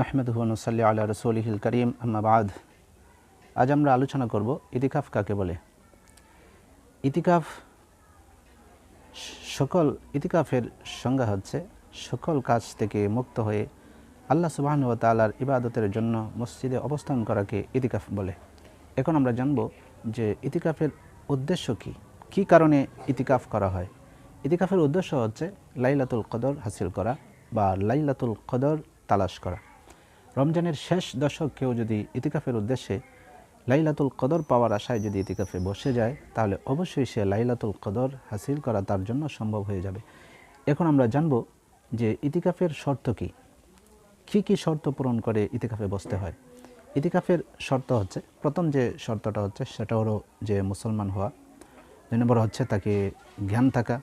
নাহমাদুহু ওয়া নুসাল্লি আলা রাসূলিহিল কারীম আম্মা বা'দ। আজ আমরা আলোচনা করব ইতিকাফ কাকে বলে। ইতিকাফের সংজ্ঞা হচ্ছে সকল কাজ থেকে মুক্ত হয়ে আল্লাহ সুবহানাহু ওয়া তাআলার ইবাদতের জন্য মসজিদে অবস্থান করাকে ইতিকাফ বলে। এখন আমরা জানব যে ইতিকাফের উদ্দেশ্য কী, কী কারণে ইতিকাফ করা হয়। ইতিকাফের উদ্দেশ্য হচ্ছে লাইলাতুল কদর হাসিল করা বা লাইলাতুল কদর তালাশ করা। রমজানের শেষ দশক কেউ যদি ইতিকাফের উদ্দেশ্যে লাইলাতুল কদর পাওয়ার আশায় যদি ইতিকাফে বসে যায়, তাহলে অবশ্যই সে লাইলাতুল কদর হাসিল করা তার জন্য সম্ভব হয়ে যাবে। এখন আমরা জানব যে ইতিকাফের শর্ত কী, কী কী শর্ত পূরণ করে ইতিকাফে বসতে হয়। ইতিকাফের শর্ত হচ্ছে, প্রথম যে শর্তটা হচ্ছে সেটা হলো যে মুসলমান হওয়া। 2 নম্বর হচ্ছে তাকে জ্ঞান থাকা,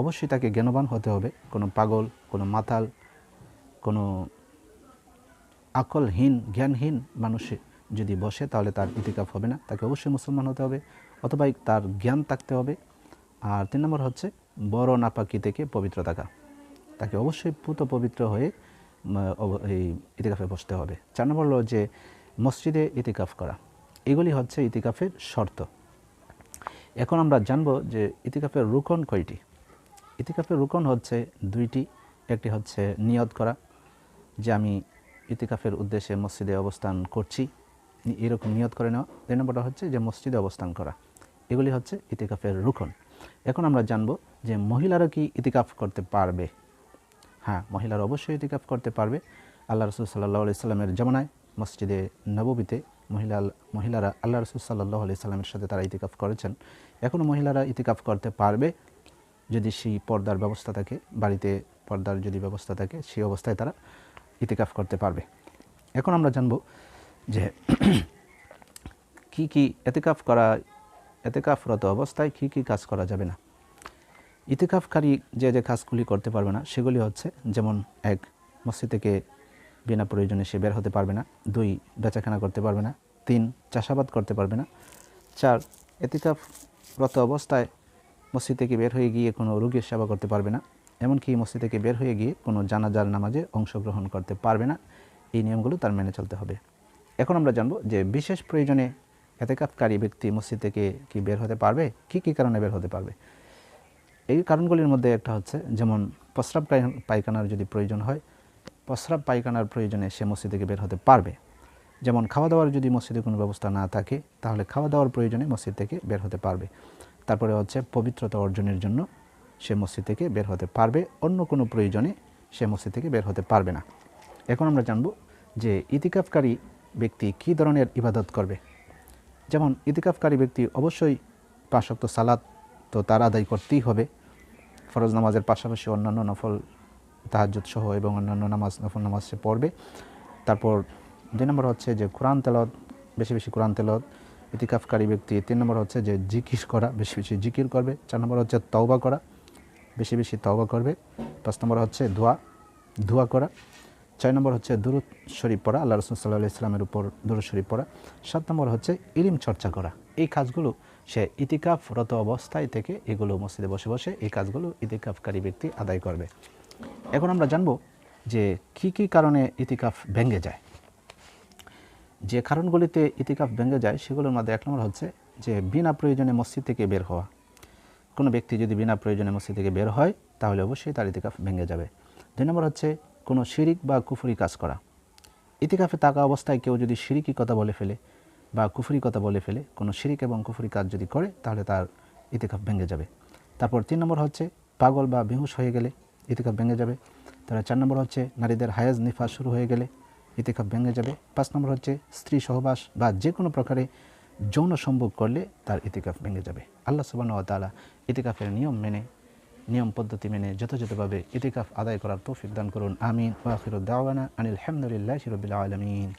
অবশ্যই তাকে জ্ঞানবান হতে হবে। কোনো পাগল, কোনো মাতাল, কোনো আকলহীন, জ্ঞানহীন মানুষ যদি বসে তাহলে তার ইতিকাফ হবে না। তাকে অবশ্যই মুসলমান হতে হবে অথবা তার জ্ঞান থাকতে হবে। আর 3 নম্বর হচ্ছে বড় নাপাকি থেকে পবিত্র থাকা, তাকে অবশ্যই পবিত্র হয়ে এই ইতিকাফে বসতে হবে। 4 নম্বর হলো যে মসজিদে ইতিকাফ করা। এগুলি হচ্ছে ইতিকাফের শর্ত। এখন আমরা জানব যে ইতিকাফের রুকন কয়টি। ইতিকাফের রুকন হচ্ছে 2টি। একটি হচ্ছে নিয়ত করা, যে আমি ইতিকাফের উদ্দেশ্যে মসজিদে অবস্থান করছি, এরকম নিয়ত করে নেওয়া। 2 নম্বরটা হচ্ছে যে মসজিদে অবস্থান করা। এগুলি হচ্ছে ইতিকাফের রুকন। এখন আমরা জানব যে মহিলারা কি ইতিকাফ করতে পারবে। হ্যাঁ, মহিলারা অবশ্যই ইতিকাফ করতে পারবে। আল্লাহ রাসূল সাল্লাল্লাহু আলাইহি সাল্লামের জামানায় মসজিদে নববীতে মহিলারা আল্লাহ রাসূল সাল্লাল্লাহু আলাইহি সাল্লামের সাথে তারা ইতিকাফ করেছেন। এখনও মহিলারা ইতিকাফ করতে পারবে যদি সেই পর্দার ব্যবস্থা থাকে, বাড়িতে পর্দার যদি ব্যবস্থা থাকে, সেই অবস্থায় তারা ইতিকাফ করতে পারবে। এখন আমরা জানব যে কি ইতিকাফরত অবস্থায় কি কি কাজ করা যাবে না। ইতিকাফকারী যে কাজগুলি করতে পারবে না সেগুলি হচ্ছে, যেমন 1, মসজিদ থেকে বিনা প্রয়োজনে সে বের হতে পারবে না। 2, বেচাকেনা করতে পারবে না। 3, চাষাবাদ করতে পারবে না। 4, ইতিকাফরত অবস্থায় মসজিদ থেকে বের হয়ে গিয়ে কোনো রোগীর সেবা করতে পারবে না। এমনকি মসজিদ থেকে বের হয়ে গিয়ে কোনো জানাজার নামাজে অংশগ্রহণ করতে পারবে না। এই নিয়মগুলো তার মেনে চলতে হবে। এখন আমরা জানব যে বিশেষ প্রয়োজনে ইতিকাফকারী ব্যক্তি মসজিদ থেকে কি বের হতে পারবে, কি কি কারণে বের হতে পারবে। এই কারণগুলির মধ্যে একটা হচ্ছে, যেমন প্রস্রাব পায়খানার যদি প্রয়োজন হয়, প্রস্রাব পায়খানার প্রয়োজনে সে মসজিদ থেকে বের হতে পারবে। যেমন খাওয়া দাওয়ার যদি মসজিদে কোনো ব্যবস্থা না থাকে, তাহলে খাওয়া দাওয়ার প্রয়োজনে মসজিদ থেকে বের হতে পারবে। তারপরে হচ্ছে পবিত্রতা অর্জনের জন্য সে মসজিদ থেকে বের হতে পারবে। অন্য কোনো প্রয়োজনে সে মসজিদ থেকে বের হতে পারবে না। এখন আমরা জানব যে ইতিকাফকারী ব্যক্তি কী ধরনের ইবাদত করবে। যেমন ইতিকাফকারী ব্যক্তি অবশ্যই 5 ওয়াক্ত সালাত তো তার আদায় করতেই হবে। ফরজ নামাজের পাশাপাশি অন্যান্য নফল তাহাজ্জুদ সহ এবং অন্যান্য নফল নামাজ সে পড়বে। তারপর 2 নম্বর হচ্ছে যে কোরআন তেলাওয়াত, বেশি বেশি কোরআন তেলাওয়াত ইতিকাফকারী ব্যক্তি। 3 নম্বর হচ্ছে যে জিকির করা, বেশি বেশি জিকির করবে। 4 নম্বর হচ্ছে তওবা করা, বেশি বেশি তওবা করবে। 5 নম্বর হচ্ছে দোয়া করা। 6 নম্বর হচ্ছে দুরূদ শরীফ পড়া, আল্লাহ রাসূল সাল্লাল্লাহু আলাইহি ওয়াসাল্লামের উপর দুরূদ শরীফ পড়া। 7 নম্বর হচ্ছে ইলম চর্চা করা। এই কাজগুলো সে ইতিকাফরত অবস্থায় থেকে এগুলো মসজিদে বসে বসে এই কাজগুলো ইতিকাফকারী ব্যক্তি আদায় করবে। এখন আমরা জানব যে কি কি কারণে ইতিকাফ ভেঙে যায়। যে কারণগুলিতে ইতিকাফ ভেঙে যায় সেগুলোর মধ্যে 1 নম্বর হচ্ছে যে বিনা প্রয়োজনে মসজিদ থেকে বের হওয়া। কোনো ব্যক্তি যদি বিনা প্রয়োজনে মসজিদ থেকে বের হয় তাহলে অবশ্যই তার ইতিকাফ ভেঙে যাবে। 2 নম্বর হচ্ছে কোনো শিরিক বা কুফরি কাজ করা। ইতিকাফে থাকা অবস্থায় কেউ যদি শিরিকি কথা বলে ফেলে বা কুফরি কথা বলে ফেলে, কোনো শিরিক এবং কুফরি কাজ যদি করে, তাহলে তার ইতিকাফ ভেঙে যাবে। তারপর 3 নম্বর হচ্ছে পাগল বা বেহুশ হয়ে গেলে ইতিকাফ ভেঙে যাবে। তারপর 4 নম্বর হচ্ছে নারীদের হায়েজ নিফাস শুরু হয়ে গেলে ইতিকাফ ভেঙে যাবে। 5 নম্বর হচ্ছে স্ত্রী সহবাস বা যে কোনো প্রকারে যৌন সম্ভোগ করলে তার ইতিকাফ ভেঙে যাবে। আল্লাহ সুবহানাহু ওয়া তাআলা ইতিকাফের নিয়ম পদ্ধতি মেনে যথাযথভাবে ইতিকাফ আদায় করার তৌফিক দান করুন। আমিন। ওয়া আখিরু দাওয়ানা আনিল হামদুলিল্লাহি রাব্বিল আলামিন।